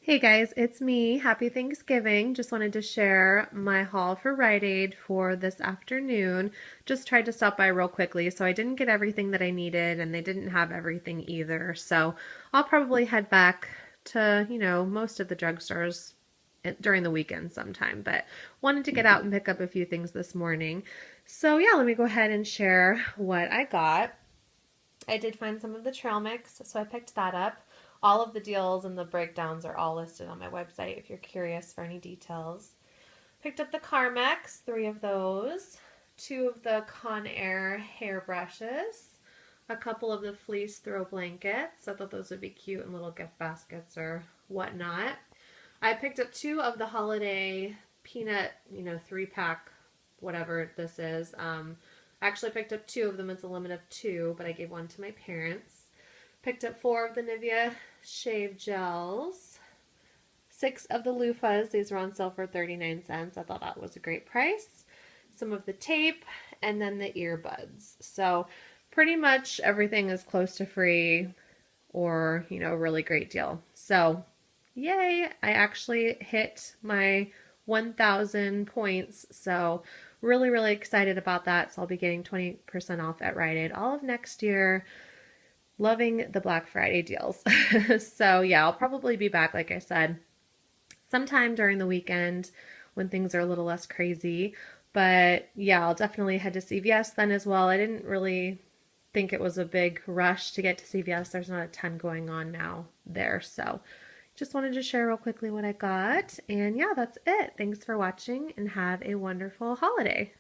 Hey guys, it's me. Happy Thanksgiving. Just wanted to share my haul for Rite Aid for this afternoon. Just tried to stop by real quickly, so I didn't get everything that I needed and they didn't have everything either. So I'll probably head back to, most of the drugstores during the weekend sometime, but wanted to get out and pick up a few things this morning. So yeah, let me go ahead and share what I got. I did find some of the trail mix, so I picked that up. All of the deals and the breakdowns are all listed on my website if you're curious for any details. Picked up the Carmex, three of those, two of the Conair hairbrushes, a couple of the fleece throw blankets. I thought those would be cute in little gift baskets or whatnot. I picked up two of the holiday peanut, 3-pack, whatever this is. I actually picked up two of them. It's a limit of two, but I gave one to my parents. Picked up four of the Nivea shave gels. Six of the loofahs. These were on sale for 39 cents. I thought that was a great price. Some of the tape, and then the earbuds. So pretty much everything is close to free or, a really great deal. So yay, I actually hit my 1,000 points. So really, really excited about that. So I'll be getting 20% off at Rite Aid all of next year. Loving the Black Friday deals. So yeah, I'll probably be back, like I said, sometime during the weekend when things are a little less crazy. But yeah, I'll definitely head to CVS then as well. I didn't really think it was a big rush to get to CVS. There's not a ton going on now there. So just wanted to share real quickly what I got. And yeah, that's it. Thanks for watching and have a wonderful holiday.